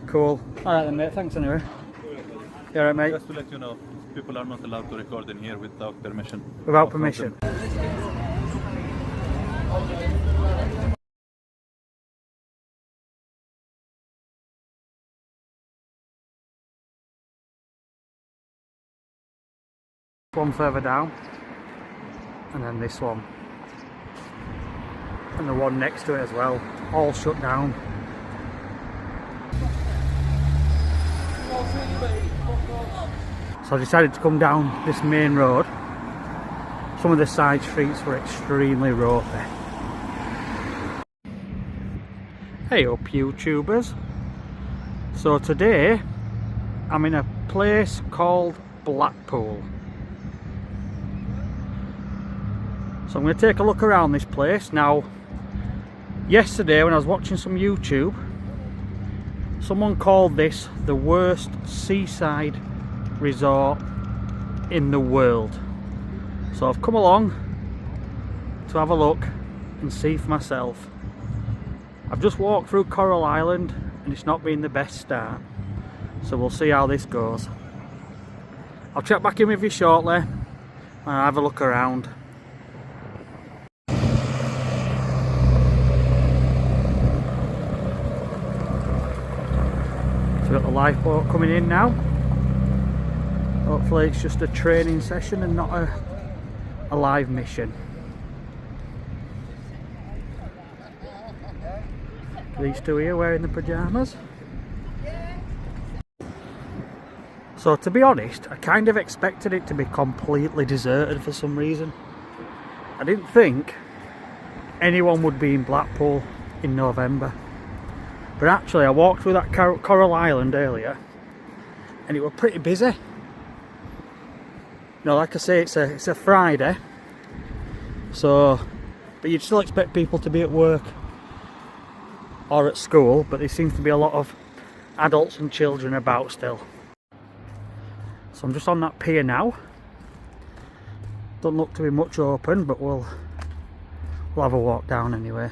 Cool. Alright then, mate. Thanks anyway. You alright, mate? Just to let you know, people are not allowed to record in here without permission. Without permission? One further down, and then this one, and the one next to it as well, all shut down. So I decided to come down this main road. Some of the side streets were extremely ropey. Hey up YouTubers. So today I'm in a place called Blackpool. So I'm going to take a look around this place. Now, yesterday when I was watching some YouTube, someone called this the worst seaside resort in the world. So I've come along to have a look and see for myself. I've just walked through Coral Island and it's not been the best start. So we'll see how this goes. I'll check back in with you shortly and I'll have a look around. So we've got the lifeboat coming in now. Hopefully it's just a training session and not a live mission. These two here wearing the pyjamas. So to be honest, I kind of expected it to be completely deserted for some reason. I didn't think anyone would be in Blackpool in November. But actually I walked through that Coral Island earlier and it was pretty busy. You know, like I say, it's a Friday. So, but you'd still expect people to be at work or at school, but there seems to be a lot of adults and children about still. So I'm just on that pier now. Don't look to be much open, but we'll have a walk down anyway.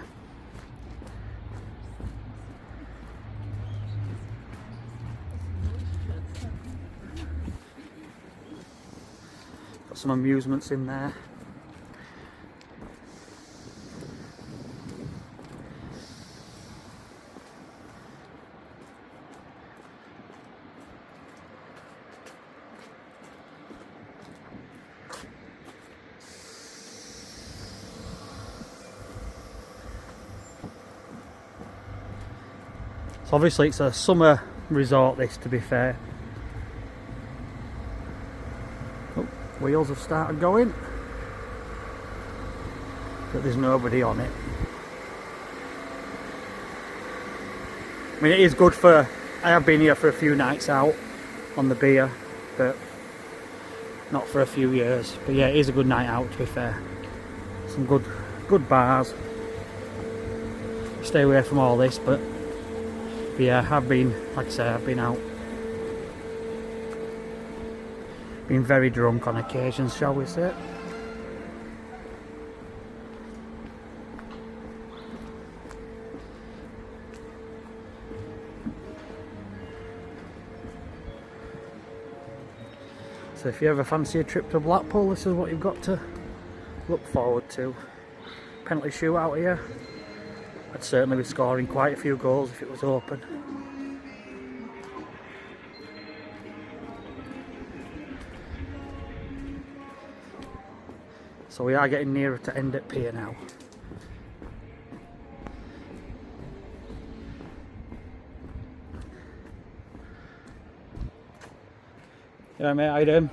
Got some amusements in there. So obviously it's a summer resort this, to be fair. Oh, wheels have started going, but there's nobody on it. I mean, it is good for, I have been here for a few nights out on the beer, but not for a few years. But yeah, it is a good night out, to be fair. Some good bars. Stay away from all this, but yeah, I've been, like I say, I've been out. Been very drunk on occasions, shall we say. So if you ever fancy a trip to Blackpool, this is what you've got to look forward to. Penalty shootout here. I'd certainly be scoring quite a few goals if it was open. So we are getting nearer to end at pier now. Yeah, mate, how you doing?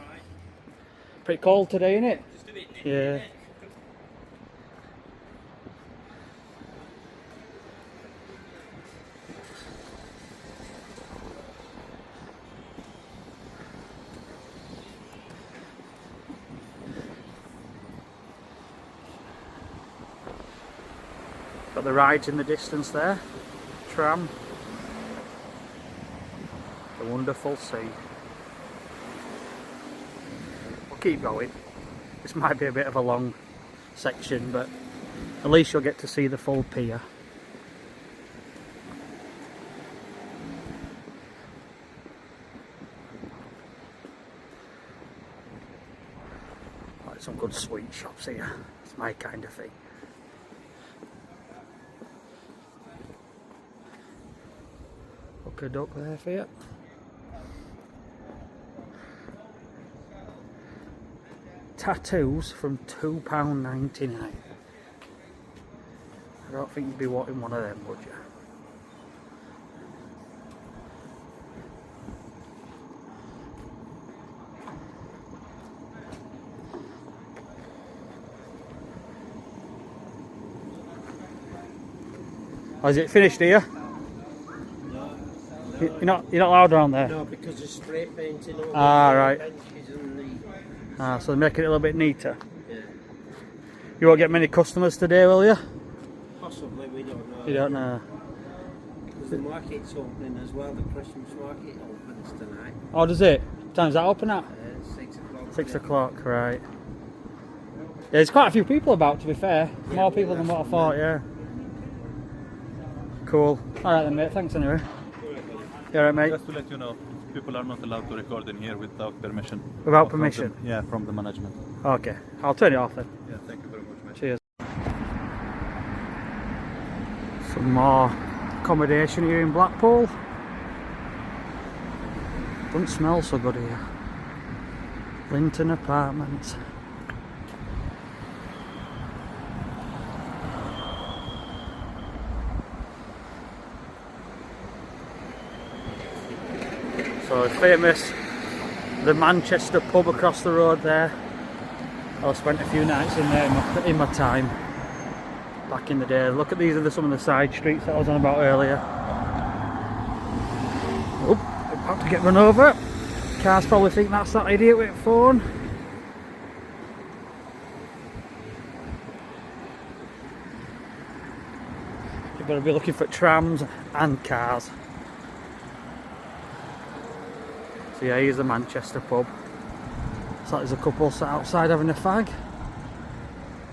Pretty cold today, isn't it? Just a bit. Yeah. Got the rides in the distance there. Tram. The wonderful sea. We'll keep going. This might be a bit of a long section, but at least you'll get to see the full pier. some good sweet shops here. It's my kind of thing. Hook a duck there for you. Tattoos from £2.99. I don't think you'd be wanting one of them, would you? Oh, is it finished here? No. You're not allowed around there? No, because of spray painting over right. benches and So they're making it a little bit neater. yeah. You won't get many customers today, will you? Possibly, we don't know. You don't know. Because the market's opening as well, the Christmas market opens tonight. Oh, does it? What time's that open at? 6 o'clock. 6 o'clock, right. Yeah, there's quite a few people about, to be fair. More people than what I thought, yeah. Cool. Alright then, mate. Thanks anyway. You alright, mate? Just to let you know, people are not allowed to record in here without permission. Without permission? From the management. Okay. I'll turn it off then. Yeah, thank you very much, mate. Cheers. Some more accommodation here in Blackpool. Doesn't smell so good here. Linton Apartments. So famous, the Manchester pub across the road there. I spent a few nights in there in my time back in the day. Look at these are some of the side streets that I was on about earlier. Oh, about to get run over. Cars probably think that's that idiot with a phone. You've got to be looking for trams and cars. So yeah, here's the Manchester pub. So there's a couple sat outside having a fag.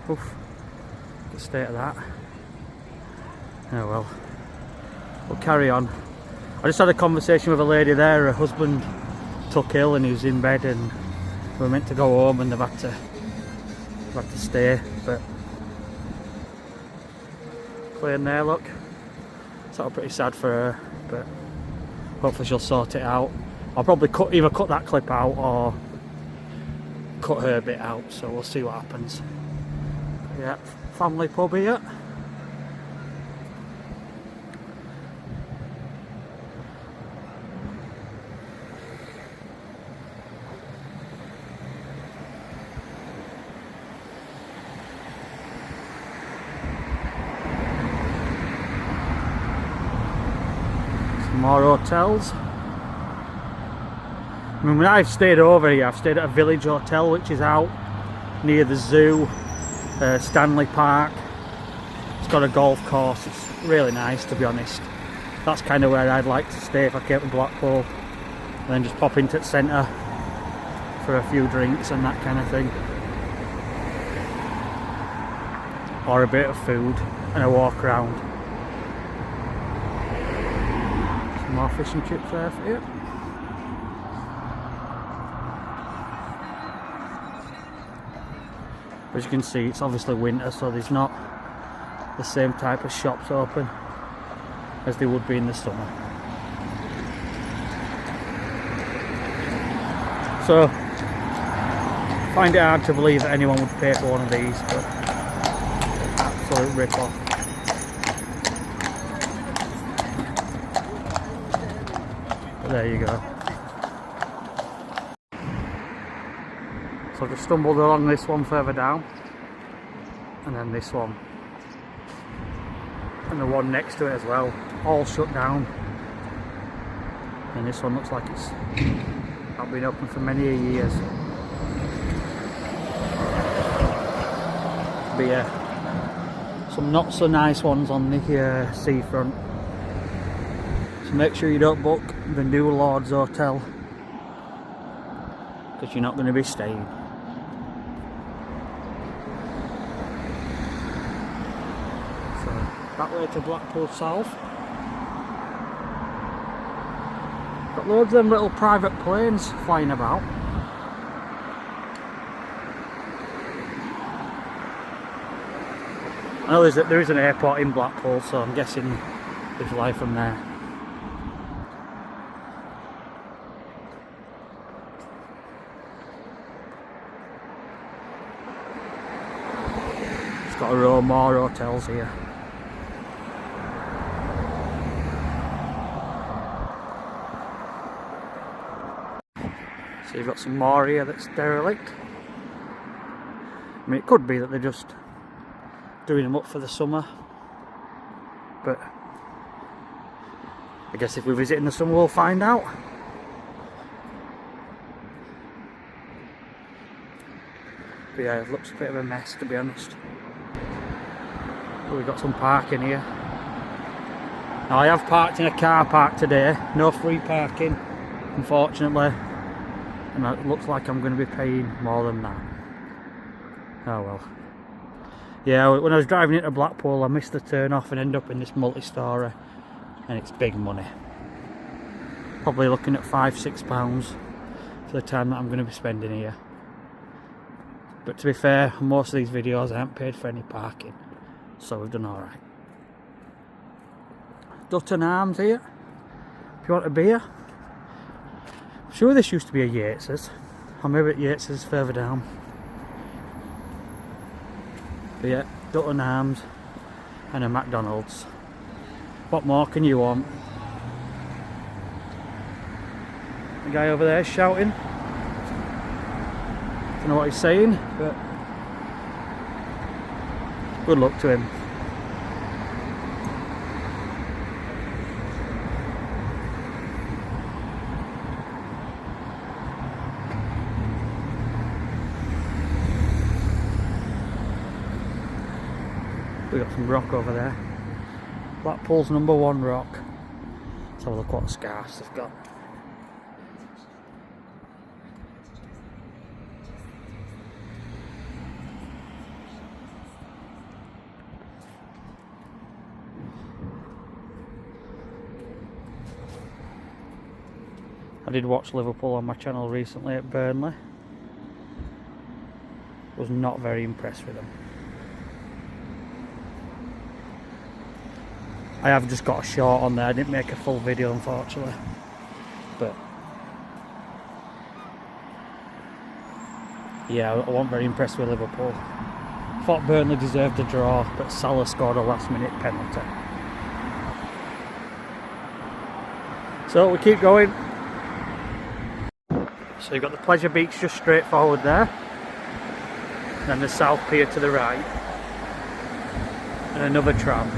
Oof, the state of that. Oh well, we'll carry on. I just had a conversation with a lady there. Her husband took ill and he was in bed, and we were meant to go home, and they've had to stay. But clean there, look. Sort of pretty sad for her, but hopefully she'll sort it out. I'll probably either cut that clip out or cut her bit out, so we'll see what happens. Yeah, family pub here. Some more hotels. I mean, when I've stayed over here, I've stayed at a village hotel which is out near the zoo, Stanley Park. It's got a golf course. It's really nice, to be honest. That's kind of where I'd like to stay if I came to Blackpool, and then just pop into the centre for a few drinks and that kind of thing, or a bit of food and a walk around. Some more fish and chips there for you. As you can see, it's obviously winter, so there's not the same type of shops open as they would be in the summer. So, find it hard to believe that anyone would pay for one of these, but absolute rip-off. But there you go. So I've just stumbled along this one further down, and then this one, and the one next to it as well, all shut down. And this one looks like it's not been open for many years. But yeah, some not so nice ones on the seafront. So make sure you don't book the New Lords Hotel, because you're not going to be staying. That way to Blackpool South. Got loads of them little private planes flying about. I know there is an airport in Blackpool, so I'm guessing they fly from there. It's got a row more hotels here. So you've got some more here that's derelict. I mean, it could be that they're just doing them up for the summer, but I guess if we visit in the summer we'll find out. But yeah, it looks a bit of a mess, to be honest. But we've got some parking here. Now I have parked in a car park today, no free parking unfortunately, and it looks like I'm going to be paying more than that. Oh well. Yeah, when I was driving into Blackpool I missed the turn off and ended up in this multi-story, and it's big money. Probably looking at £5–6 for the time that I'm going to be spending here. But to be fair, most of these videos I haven't paid for any parking, so we've done alright. Dutton Arms here, if you want a beer. I'm sure this used to be a Yates's, or maybe at Yates's further down. But yeah, Dutton Arms and a McDonald's. What more can you want? The guy over there shouting. Don't know what he's saying, but good luck to him. We've got some rock over there. Blackpool's #1 rock. Let's have a look what scarves they've got. I did watch Liverpool on my channel recently at Burnley. Was not very impressed with them. I have just got a short on there, I didn't make a full video unfortunately, but yeah, I wasn't very impressed with Liverpool. I thought Burnley deserved a draw, but Salah scored a last minute penalty. So we keep going. So you've got the Pleasure Beach just straight forward there, and then the South Pier to the right, and another tram.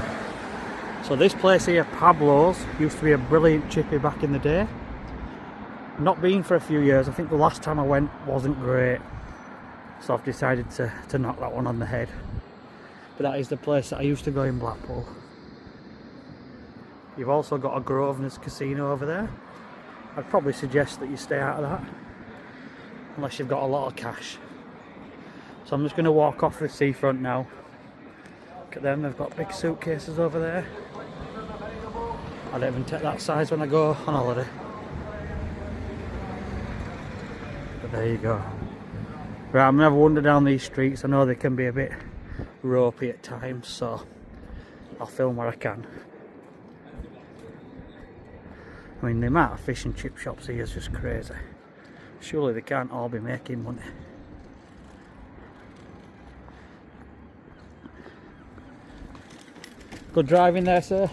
So this place here, Pablo's, used to be a brilliant chippy back in the day. Not been for a few years. I think the last time I went wasn't great, so I've decided to knock that one on the head. But that is the place that I used to go in Blackpool. You've also got a Grosvenor's Casino over there. I'd probably suggest that you stay out of that, unless you've got a lot of cash. So I'm just going to walk off the seafront now. Look at them, they've got big suitcases over there. I don't even take that size when I go on holiday. But there you go. Right, I'm going to have a wander down these streets. I know they can be a bit ropey at times, so I'll film where I can. I mean, the amount of fish and chip shops here is just crazy. Surely they can't all be making money. Good driving there, sir.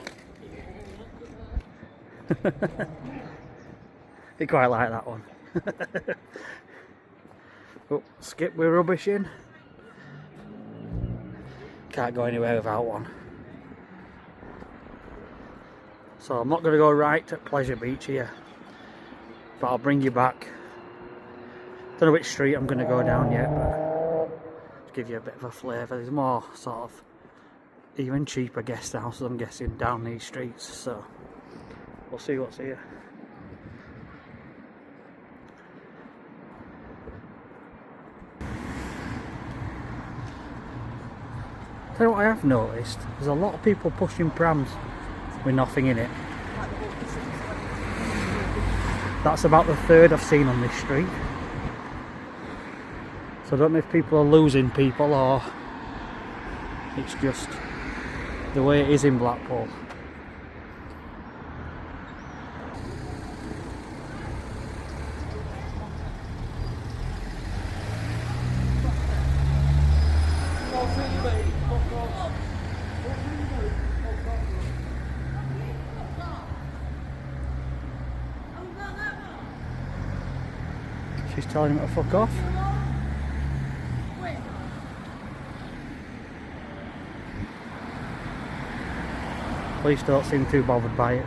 You quite like that one. Oh, skip with rubbish in. Can't go anywhere without one. So I'm not going to go right at Pleasure Beach here, but I'll bring you back. Don't know which street I'm going to go down yet, but to give you a bit of a flavour. There's more sort of even cheaper guest houses, I'm guessing, down these streets, so we'll see what's here. Tell you what I have noticed, there's a lot of people pushing prams with nothing in it. That's about the third I've seen on this street. So I don't know if people are losing people or it's just the way it is in Blackpool. She's telling him to fuck off. Police don't seem too bothered by it.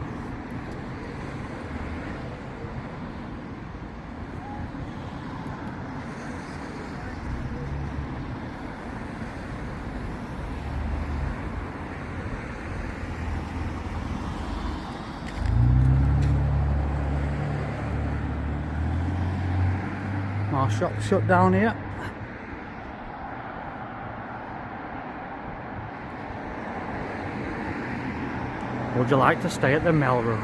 Our shop's shut down here. Would you like to stay at the Melrose?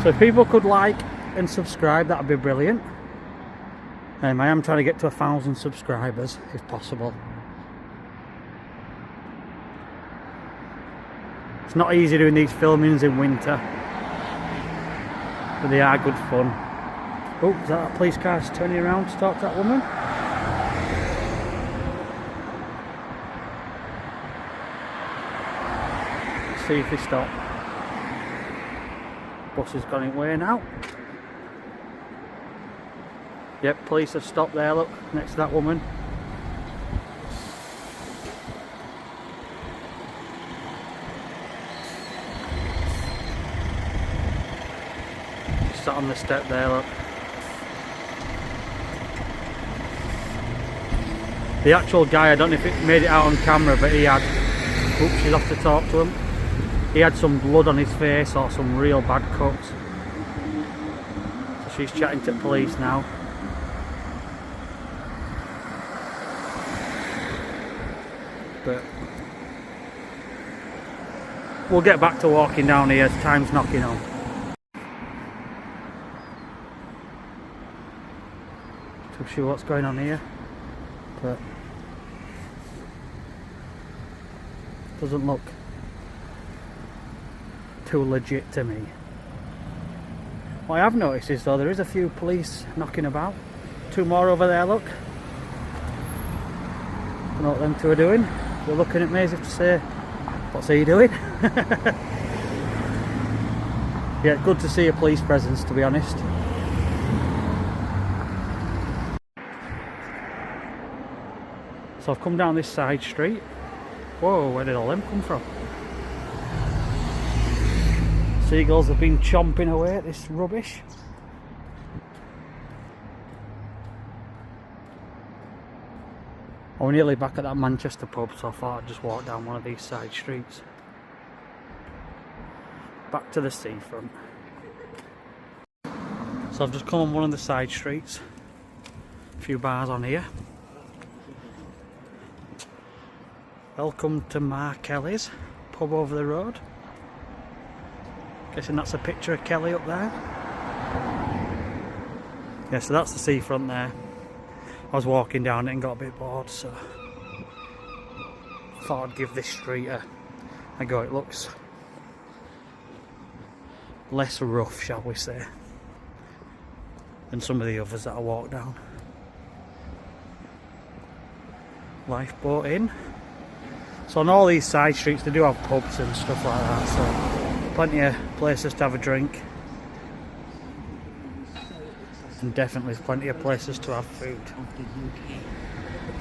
So if people could like and subscribe, that would be brilliant. I am trying to get to 1,000 subscribers if possible. It's not easy doing these filmings in winter, but they are good fun. Oh, is that a police car turning around to talk to that woman? Let's see if they stop. Bus has gone away now. Yep, police have stopped there, look, next to that woman. Sat on the step there, look. The actual guy, I don't know if it made it out on camera, but he had, oops, she's off to talk to him. He had some blood on his face or some real bad cuts. So she's chatting to police now. But we'll get back to walking down here as time's knocking on. Too sure what's going on here, but doesn't look too legit to me. What I have noticed is though there is a few police knocking about. Two more over there, look. I don't know what them two are doing. They're looking at me as if to say, what's he doing? Yeah, good to see a police presence, to be honest. So I've come down this side street. Whoa, where did all them come from? Seagulls have been chomping away at this rubbish. We're nearly back at that Manchester pub, so I thought I'd just walk down one of these side streets. Back to the Seafront. So I've just come on one of the side streets. A few bars on here. Welcome to Mark Kelly's pub over the road. Guessing that's a picture of Kelly up there. Yeah, so that's the Seafront there. I was walking down it and got a bit bored, so I thought I'd give this street a go. It looks less rough, shall we say, than some of the others that I walked down. Lifeboat Inn. So on all these side streets they do have pubs and stuff like that, so plenty of places to have a drink. And definitely plenty of places to have food.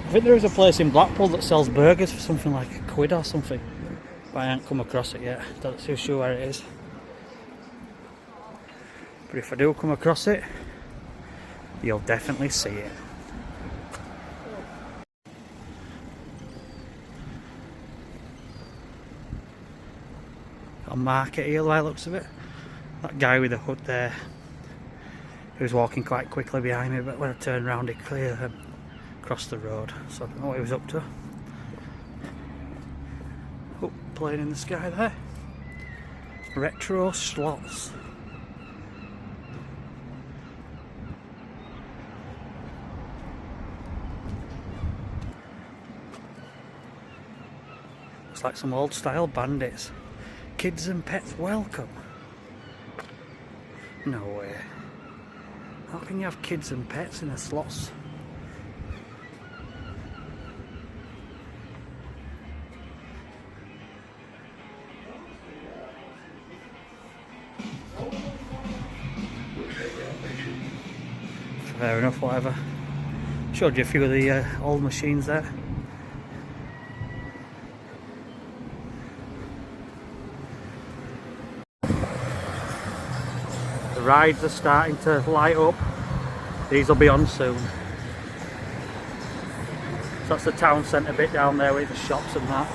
I think there is a place in Blackpool that sells burgers for something like £1 or something, but I haven't come across it yet. Don't too sure where it is. But if I do come across it, you'll definitely see it. A market here by the looks of it. That guy with the hood there, he was walking quite quickly behind me, but when I turned around he cleared across the road, so I don't know what he was up to. Oh, plane in the sky there. Retro slots. Looks like some old style bandits. Kids and pets welcome. No way. How can you have kids and pets in a slots? Fair enough, whatever. Showed you a few of the old machines there. The rides are starting to light up. These will be on soon. So that's the town centre bit down there with the shops and that.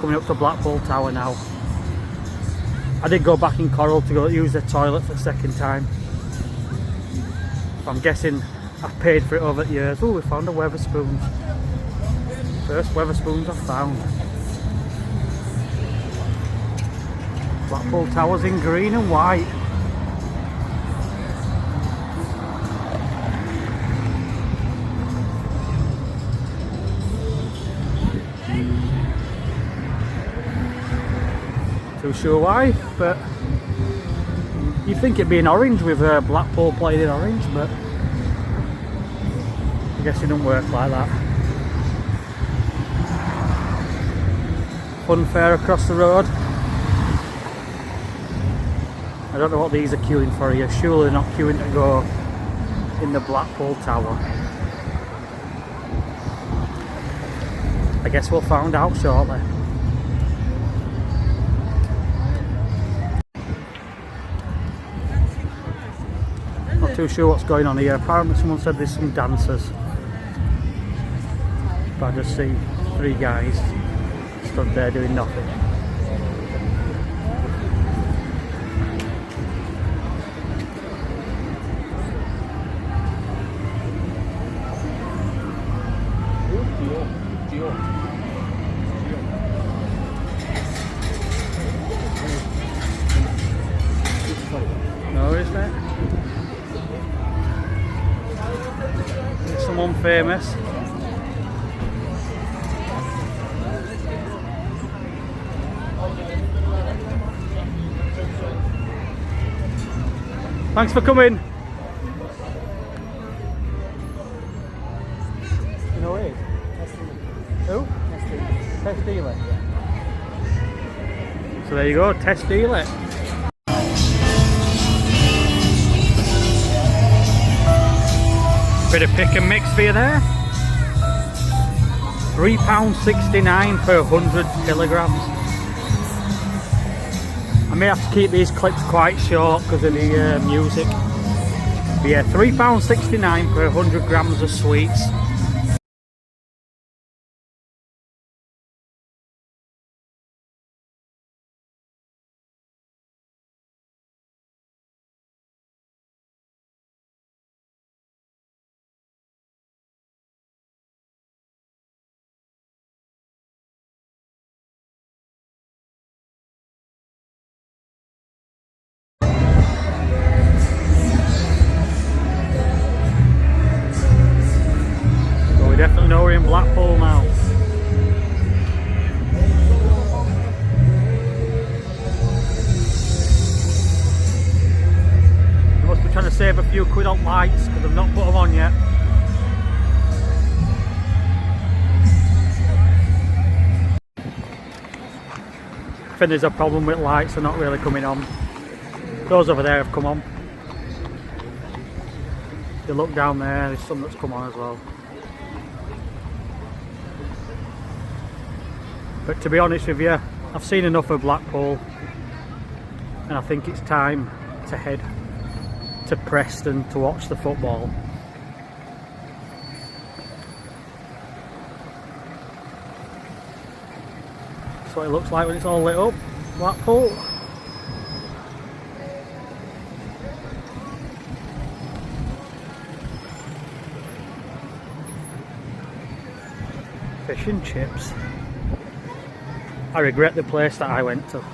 Coming up to Blackpool Tower now. I did go back in Coral to go use the toilet for the second time. I'm guessing I've paid for it over the years. Oh, we found a Wetherspoons. First Wetherspoons I've found. Blackpool Tower's in green and white. Too sure why, but you'd think it'd be in orange with Blackpool playing in orange, but I guess it don't work like that. Fun fair across the road. I don't know what these are queuing for here. Surely they're not queuing to go in the Blackpool Tower. I guess we'll find out shortly. Not too sure what's going on here. Apparently someone said there's some dancers. But I just see 3 guys stood there doing nothing. No, isn't it? It's someone famous. Thanks for coming. You know who it is? Who? Tess Daly. So there you go, Tess Daly. Bit of pick and mix for you there. £3.69 per 100 kilograms. I may have to keep these clips quite short because of the music. But yeah, £3.69 per 100 grams of sweets. Definitely know we're in Blackpool now. I must be trying to save a few quid on lights because I've not put them on yet. I think there's a problem with lights, they're not really coming on. Those over there have come on. If you look down there, there's some that's come on as well. But to be honest with you, I've seen enough of Blackpool and I think it's time to head to Preston to watch the football. That's what it looks like when it's all lit up, Blackpool. Fish and chips. I regret the place that I went to.